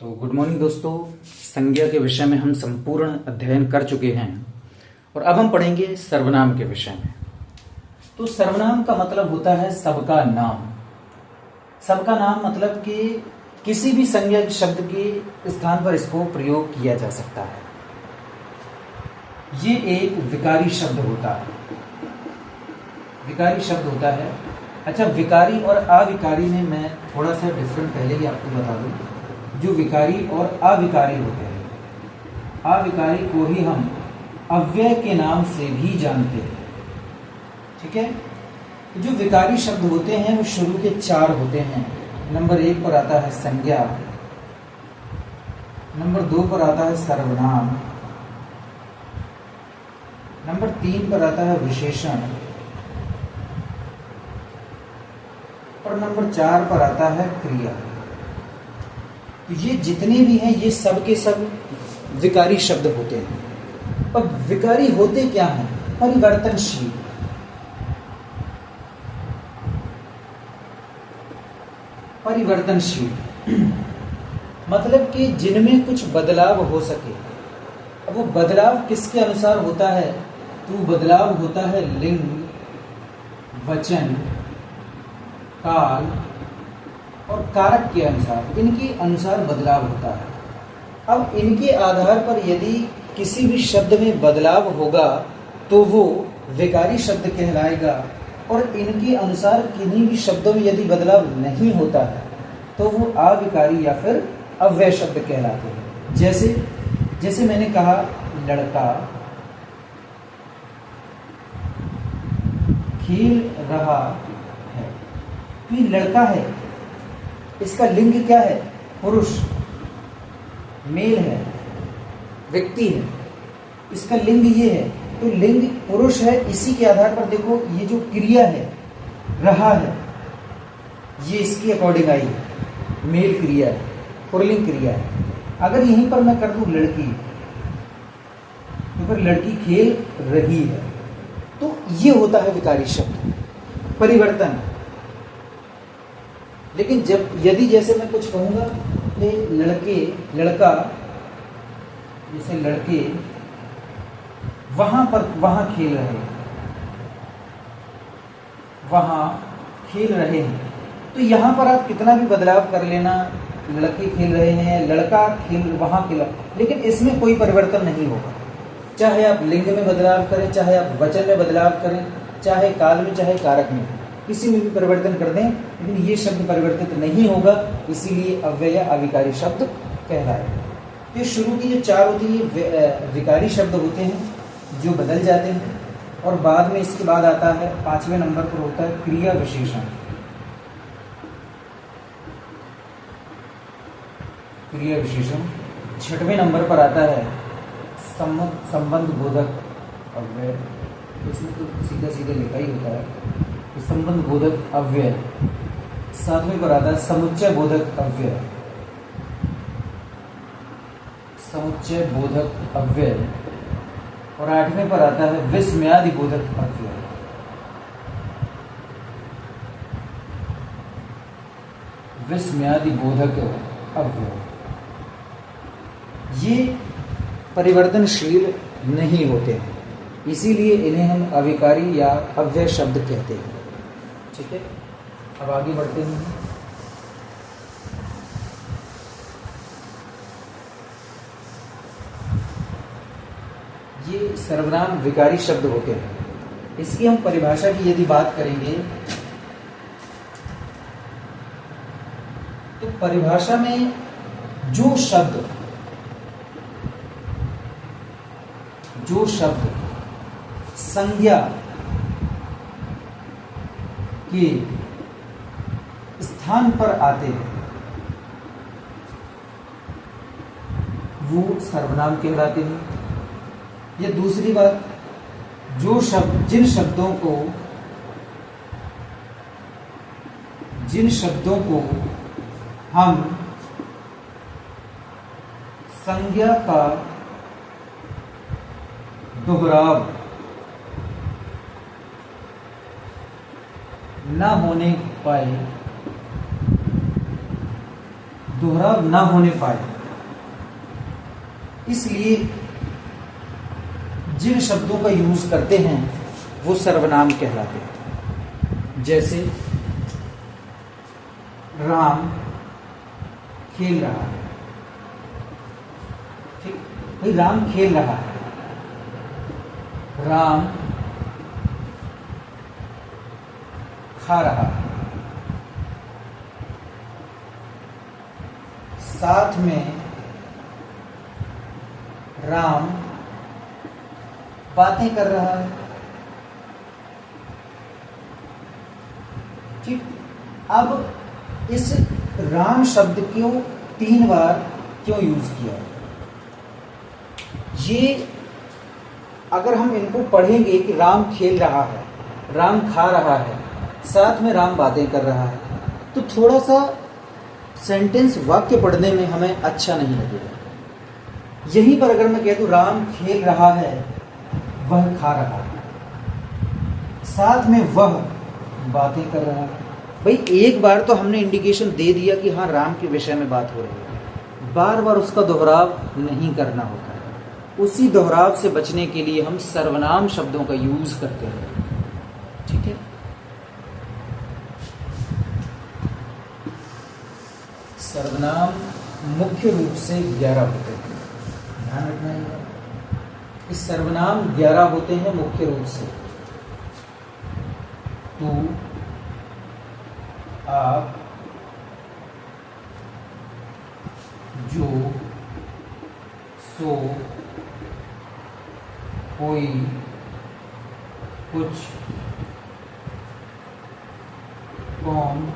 तो good morning दोस्तों। संज्ञा के विषय में हम संपूर्ण अध्ययन कर चुके हैं और अब हम पढ़ेंगे सर्वनाम के विषय में। तो सर्वनाम का मतलब होता है सबका नाम। सबका नाम मतलब कि किसी भी संज्ञा शब्द के स्थान पर इसको प्रयोग किया जा सकता है। ये एक विकारी शब्द होता है। विकारी शब्द होता है। अच्छा, विकारी और अविकारी में मैं थोड़ा सा डिफरेंट पहले ही आपको बता दूं। जो विकारी और अविकारी होते हैं, अविकारी को ही हम अव्यय के नाम से भी जानते हैं। ठीक है। जो विकारी शब्द होते हैं वो शुरू के 4 होते हैं। नंबर 1 पर आता है संज्ञा, नंबर 2 पर आता है सर्वनाम, नंबर 3 पर आता है विशेषण और नंबर 4 पर आता है क्रिया। ये जितने भी हैं ये सब के सब विकारी शब्द होते हैं। और विकारी होते क्या हैं? परिवर्तनशील। परिवर्तनशील मतलब कि जिनमें कुछ बदलाव हो सके। अब वो बदलाव किसके अनुसार होता है? तो बदलाव होता है लिंग, वचन, काल और कारक के अनुसार। इनके अनुसार बदलाव होता है। अब इनके आधार पर यदि किसी भी शब्द में बदलाव होगा तो वो विकारी शब्द कहलाएगा, और इनके अनुसार किन्हीं भी शब्दों में यदि बदलाव नहीं होता है तो वो अविकारी या फिर अव्यय शब्द कहलाते हैं। जैसे मैंने कहा लड़का खेल रहा है, तो ये लड़का है, इसका लिंग क्या है? पुरुष, मेल है, व्यक्ति है, इसका लिंग ये है, तो लिंग पुरुष है। इसी के आधार पर देखो ये जो क्रिया है रहा है, ये इसकी अकॉर्डिंग आई है, मेल क्रिया है, पुल्लिंग क्रिया है। अगर यहीं पर मैं कर दूं लड़की, तो फिर लड़की खेल रही है, तो ये होता है विकारी शब्द, परिवर्तन। लेकिन यदि जैसे मैं कुछ कहूंगा कि लड़का, जैसे लड़के वहां खेल रहे हैं, तो यहां पर आप कितना भी बदलाव कर लेना, लड़के खेल रहे हैं, लड़का वहां खेला, लेकिन इसमें कोई परिवर्तन नहीं होगा। चाहे आप लिंग में बदलाव करें, चाहे आप वचन में बदलाव करें, चाहे काल में, चाहे कारक में, किसी में भी परिवर्तन कर दें, लेकिन ये शब्द परिवर्तित नहीं होगा। इसीलिए अव्यय या अविकारी शब्द कहलाएगा। तो शुरू की जो 4 होती है विकारी शब्द होते हैं जो बदल जाते हैं, और बाद में इसके बाद आता है 5वें नंबर पर होता है क्रिया विशेषण। क्रिया विशेषण 6वें नंबर पर आता है संबंध बोधक अव्यय। इसमें तो सीधा सीधा लिखा ही होता है संबंध बोधक अव्यय। 7वें पर आता है समुच्चय बोधक अव्यय, समुच्चय बोधक अव्यय, और 8वें पर आता है विस्मयादि बोधक अव्यय। विस्मयादि बोधक अव्यय ये परिवर्तनशील नहीं होते हैं, इसीलिए इन्हें हम अविकारी या अव्यय शब्द कहते हैं। ठीक है, अब आगे बढ़ते हैं। ये सर्वनाम विकारी शब्द होते हैं। इसकी हम परिभाषा की यदि बात करेंगे तो परिभाषा में जो शब्द संज्ञा के स्थान पर आते हैं वो सर्वनाम कहलाते हैं। या दूसरी बात, जिन शब्दों को हम संज्ञा का दोहराव न होने पाए दोहराव ना होने पाए, इसलिए जिन शब्दों का यूज करते हैं वो सर्वनाम कहलाते हैं। जैसे राम खेल रहा है, ठीक भाई, राम खेल रहा है। राम खा रहा है, साथ में राम बातें कर रहा है, ठीक। अब इस राम शब्द को 3 बार क्यों यूज किया? ये अगर हम इनको पढ़ेंगे कि राम खेल रहा है, राम खा रहा है, साथ में राम बातें कर रहा है, तो थोड़ा सा सेंटेंस वाक्य पढ़ने में हमें अच्छा नहीं लगेगा। यहीं पर अगर मैं कह दूं राम खेल रहा है, वह खा रहा है, साथ में वह बातें कर रहा है। भाई एक बार तो हमने इंडिकेशन दे दिया कि हाँ राम के विषय में बात हो रही है, बार बार उसका दोहराव नहीं करना होता है। उसी दोहराव से बचने के लिए हम सर्वनाम शब्दों का यूज करते हैं, ठीक है। सर्वनाम मुख्य रूप से 11 होते हैं, ध्यान रखना है। इस सर्वनाम 11 होते हैं मुख्य रूप से। तू, आप, जो, सो, कोई, कुछ, कौन,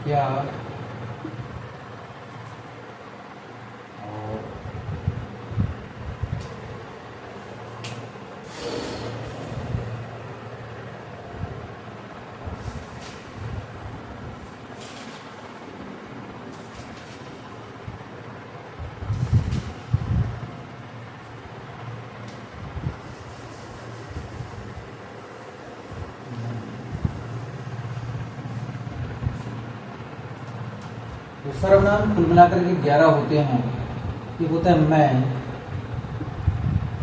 क्या, और तो सर्वनाम कुल मिलाकर के 11 होते हैं। ये होता है मैं,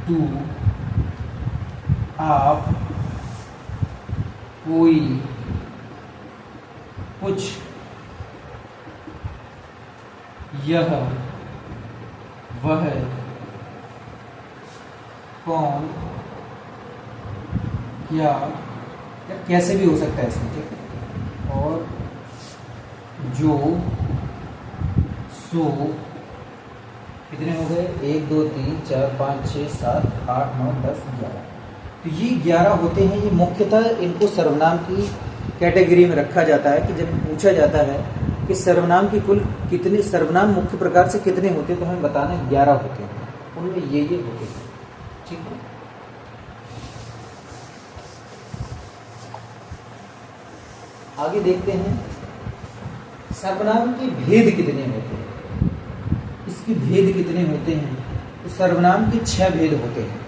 तू, आप, कोई, कुछ, यह, वह, कौन, क्या, या कैसे भी हो सकता है इसमें, ठीक है। और जो, सो, कितने हो गए? 1 2 3 4 5 6 7 8 9 10 11। तो ये 11 होते हैं। ये मुख्यतः इनको सर्वनाम की कैटेगरी में रखा जाता है कि जब पूछा जाता है कि सर्वनाम की कुल कितने, सर्वनाम मुख्य प्रकार से कितने होते हैं, तो हमें बताना 11 होते हैं, उनमें ये होते हैं, ठीक है। आगे देखते हैं सर्वनाम के भेद कितने होते हैं। इसके भेद कितने होते हैं? तो सर्वनाम के 6 भेद होते हैं।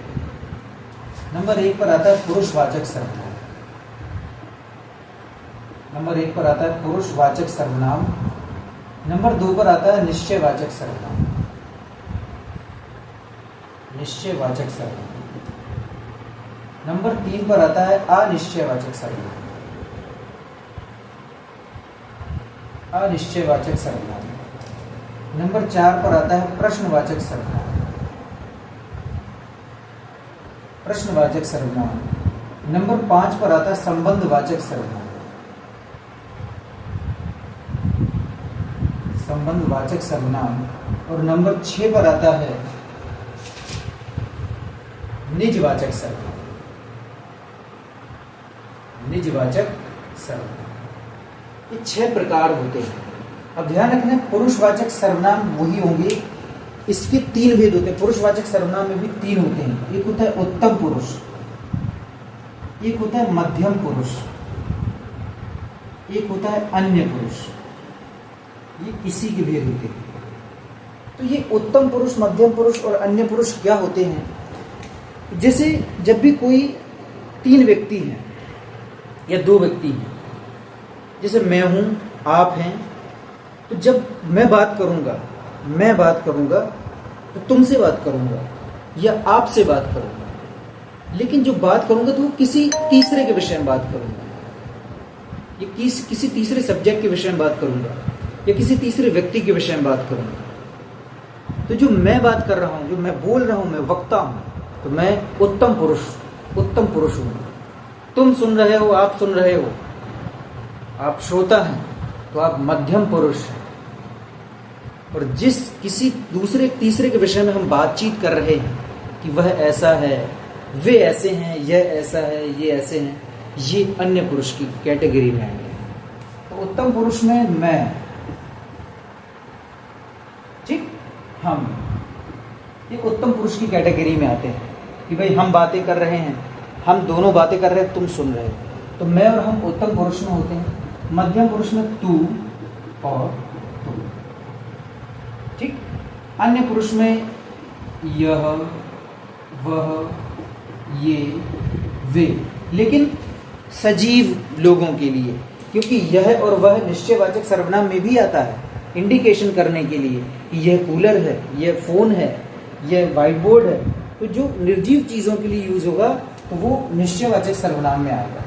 नंबर 1 पर आता है पुरुषवाचक सर्वनाम। नंबर 1 पर आता है पुरुषवाचक सर्वनाम। नंबर 2 पर आता है निश्चयवाचक सर्वनाम। निश्चयवाचक सर्वनाम। नंबर 3 पर आता है अनिश्चयवाचक सर्वनाम। अनिश्चयवाचक सर्वनाम। नंबर 4 पर आता है प्रश्नवाचक सर्वनाम। प्रश्नवाचक सर्वनाम। नंबर 5 पर आता है संबंधवाचक सर्वनाम। संबंधवाचक सर्वनाम। और नंबर 6 पर आता है निजवाचक सर्वनाम। निजवाचक सर्वनाम। ये 6 प्रकार होते हैं। अब ध्यान रखना, पुरुषवाचक सर्वनाम वही होंगे, इसके 3 भेद होते हैं। पुरुषवाचक सर्वनाम में भी 3 होते हैं। एक होता है उत्तम पुरुष, एक होता है मध्यम पुरुष, एक होता है अन्य पुरुष। ये इसी के भेद होते हैं। तो ये उत्तम पुरुष, मध्यम पुरुष और अन्य पुरुष क्या होते हैं? जैसे जब भी कोई 3 व्यक्ति हैं या 2 व्यक्ति हैं, जैसे मैं हूं, आप हैं तो जब मैं बात करूंगा तो तुमसे बात करूंगा या आपसे बात करूंगा, लेकिन जो बात करूंगा तो वो किसी तीसरे के विषय में बात करूंगा, या किसी तीसरे सब्जेक्ट के विषय में बात करूंगा, या किसी तीसरे व्यक्ति के विषय में बात करूंगा। तो जो मैं बात कर रहा हूं, जो मैं बोल रहा हूं, मैं वक्ता हूं, तो मैं उत्तम पुरुष हूं। तुम सुन रहे हो, आप सुन रहे हो, आप श्रोता हैं, तो आप मध्यम पुरुष हैं। और जिस किसी दूसरे तीसरे के विषय में हम बातचीत कर रहे हैं कि वह ऐसा है, वे ऐसे हैं, यह ऐसा है, ये ऐसे हैं, ये अन्य पुरुष की कैटेगरी में आएंगे। तो उत्तम पुरुष में मैं, ठीक, हम, ये उत्तम पुरुष की कैटेगरी में आते हैं कि भाई हम बातें कर रहे हैं, हम दोनों बातें कर रहे हैं, तुम सुन रहे हो, तो मैं और हम उत्तम पुरुष में होते हैं। मध्यम पुरुष में तू और तुम, ठीक। अन्य पुरुष में यह, वह, ये, वे, लेकिन सजीव लोगों के लिए, क्योंकि यह और वह निश्चयवाचक सर्वनाम में भी आता है, इंडिकेशन करने के लिए कि यह कूलर है, यह फोन है, यह व्हाइट बोर्ड है। तो जो निर्जीव चीजों के लिए यूज होगा तो वो निश्चयवाचक सर्वनाम में आएगा,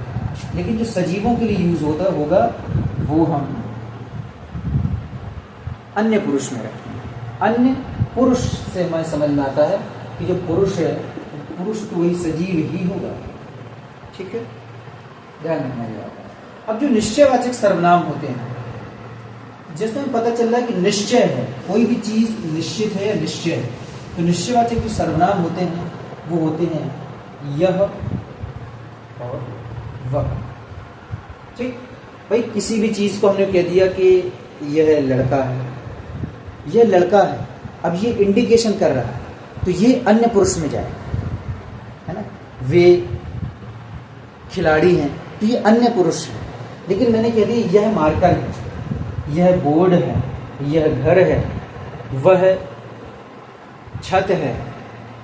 लेकिन जो सजीवों के लिए यूज होगा वो हम अन्य पुरुष में रखेंगे। अन्य पुरुष से हमें समझ में आता है कि जो पुरुष है, पुरुष तो वही सजीव ही होगा, ठीक है, ध्यान रखना है। अब जो निश्चयवाचक सर्वनाम होते हैं, जैसे हमें पता चल रहा है कि निश्चय है, कोई भी चीज निश्चित है या निश्चय है, तो निश्चयवाचक जो सर्वनाम होते हैं वो होते हैं यह और वह, ठीक। भाई किसी भी चीज को हमने कह दिया कि यह लड़का है, यह लड़का है, अब ये इंडिकेशन कर रहा है, तो ये अन्य पुरुष में जाए, है ना। वे खिलाड़ी हैं, तो ये अन्य पुरुष है। लेकिन मैंने कह दिया यह मार्कर है, यह बोर्ड है, यह घर है, वह छत है,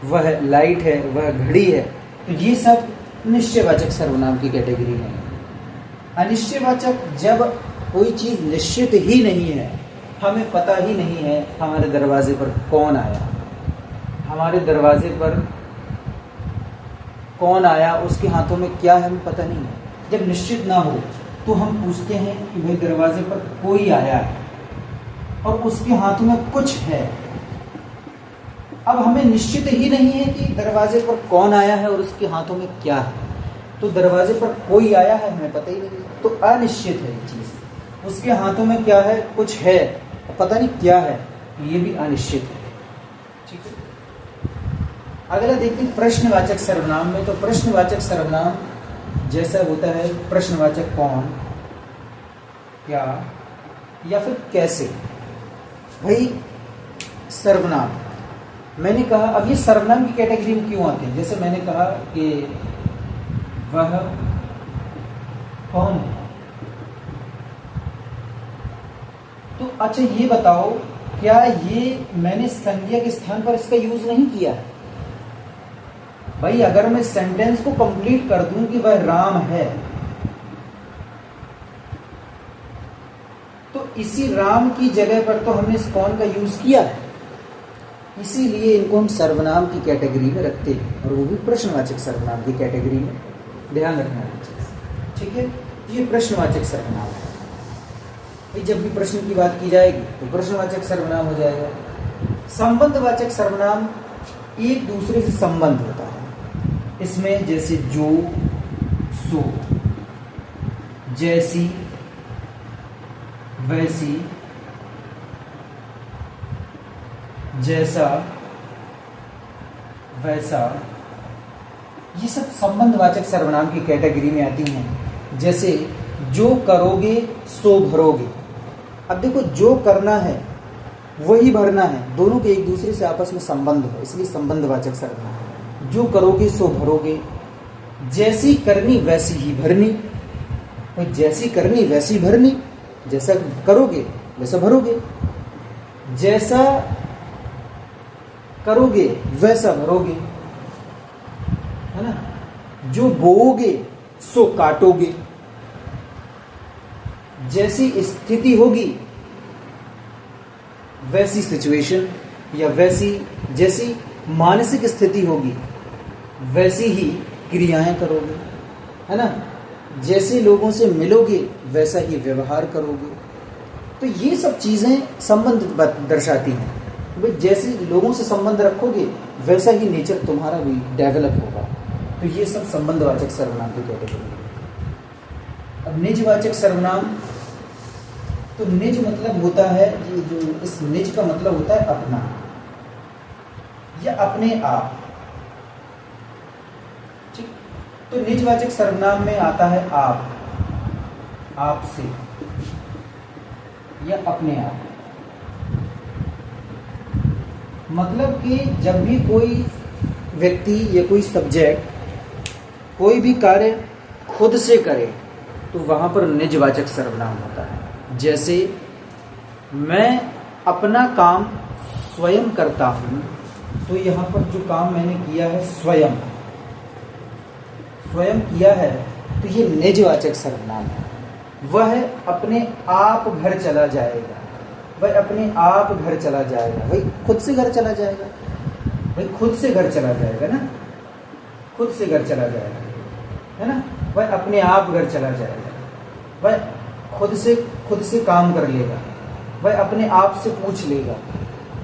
वह लाइट है, वह घड़ी है, तो ये सब निश्चयवाचक सर्वनाम की कैटेगरी में है। अनिश्चयवाचक, जब कोई चीज निश्चित ही नहीं है, हमें पता ही नहीं है हमारे दरवाजे पर कौन आया, हमारे दरवाजे पर कौन आया, उसके हाथों में क्या है, हमें पता नहीं है। जब निश्चित ना हो तो हम पूछते हैं कि भाई दरवाजे पर कोई आया है और उसके हाथों में कुछ है। अब हमें निश्चित ही नहीं है कि दरवाजे पर कौन आया है और उसके हाथों में क्या है, तो दरवाजे पर कोई आया है हमें पता ही नहीं, तो अनिश्चित है ये चीज। उसके हाथों में क्या है, कुछ है, पता नहीं क्या है, ये भी अनिश्चित है, ठीक है। अगला देखते हैं प्रश्नवाचक सर्वनाम में। तो प्रश्नवाचक सर्वनाम जैसा होता है प्रश्नवाचक कौन, क्या या फिर कैसे। भाई सर्वनाम, मैंने कहा, अब ये सर्वनाम की कैटेगरी में क्यों आते हैं? जैसे मैंने कहा कि वह कौन है, तो अच्छा ये बताओ, क्या ये मैंने संज्ञा के स्थान पर इसका यूज नहीं किया है? भाई अगर मैं सेंटेंस को कंप्लीट कर दूं कि वह राम है, तो इसी राम की जगह पर तो हमने इस कौन का यूज किया है, इसीलिए इनको हम सर्वनाम की कैटेगरी में रखते हैं, और वो भी प्रश्नवाचक सर्वनाम की कैटेगरी में। ध्यान रखना है, ठीक है। ये प्रश्नवाचक सर्वनाम है। भाई जब भी प्रश्न की बात की जाएगी तो प्रश्नवाचक सर्वनाम हो जाएगा। संबंधवाचक सर्वनाम एक दूसरे से संबंध होता है, इसमें जैसे जो, सो, जैसी, वैसी, जैसा, वैसा, ये सब संबंधवाचक सर्वनाम की कैटेगरी में आती हैं। जैसे जो करोगे सो भरोगे। अब देखो, जो करना है वही भरना है, दोनों के एक दूसरे से आपस में संबंध है, इसलिए संबंधवाचक सर्वनाम। जो करोगे सो भरोगे, जैसी करनी वैसी ही भरनी, और जैसी करनी वैसी भरनी, जैसा करोगे वैसा भरोगे, जैसा करोगे वैसा भरोगे, है ना। जो बोओगे सो काटोगे, जैसी स्थिति होगी वैसी सिचुएशन या वैसी जैसी मानसिक स्थिति होगी वैसी ही क्रियाएं करोगे, है ना। जैसे लोगों से मिलोगे वैसा ही व्यवहार करोगे। तो ये सब चीज़ें संबंध दर्शाती हैं। भाई जैसे लोगों से संबंध रखोगे वैसा ही नेचर तुम्हारा भी डेवलप होगा। तो ये सब संबंधवाचक सर्वनाम की कैटेगरी है। अब निजवाचक सर्वनाम, तो निज मतलब होता है, ये जो इस निज का मतलब होता है अपना या अपने आप। ठीक, तो निजवाचक सर्वनाम में आता है आप, आपसे या अपने आप। मतलब कि जब भी कोई व्यक्ति या कोई सब्जेक्ट कोई भी कार्य खुद से करे तो वहां पर निजवाचक सर्वनाम होता है। जैसे मैं अपना काम स्वयं करता हूं, तो यहाँ पर जो काम मैंने किया है स्वयं किया है, तो ये निजवाचक सर्वनाम है। वह अपने आप घर चला जाएगा, वह अपने आप घर चला जाएगा, भाई खुद से घर चला जाएगा, भाई खुद से घर चला जाएगा ना, खुद से घर चला जाएगा, है ना। वह अपने आप घर चला जाएगा, वह खुद से काम कर लेगा, वह अपने आप से पूछ लेगा,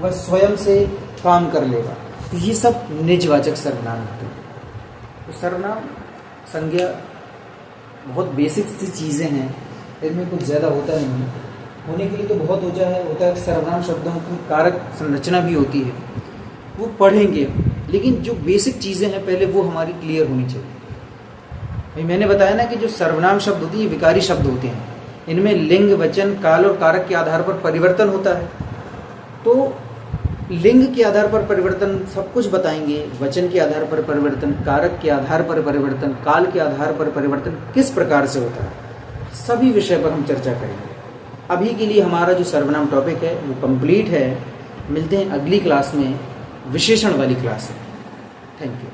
वह स्वयं से काम कर लेगा। तो ये सब निजवाचक सर्वनाम होते हैं। तो सर्वनाम संज्ञा बहुत बेसिक सी चीज़ें हैं, इनमें कुछ ज़्यादा होता नहीं, होने के लिए तो बहुत होता है। सर्वनाम शब्दों की कारक संरचना भी होती है, वो पढ़ेंगे, लेकिन जो बेसिक चीज़ें हैं पहले वो हमारी क्लियर होनी चाहिए। भाई मैंने बताया ना कि जो सर्वनाम शब्द होते हैं ये विकारी शब्द होते हैं, इनमें लिंग, वचन, काल और कारक के आधार पर परिवर्तन होता है। तो लिंग के आधार पर परिवर्तन सब कुछ बताएंगे, वचन के आधार पर परिवर्तन, कारक के आधार पर परिवर्तन, काल के आधार पर परिवर्तन किस प्रकार से होता है, सभी विषय पर हम चर्चा करेंगे। अभी के लिए हमारा जो सर्वनाम टॉपिक है वो कंप्लीट है। मिलते हैं अगली क्लास में, विशेषण वाली क्लास में। Thank you.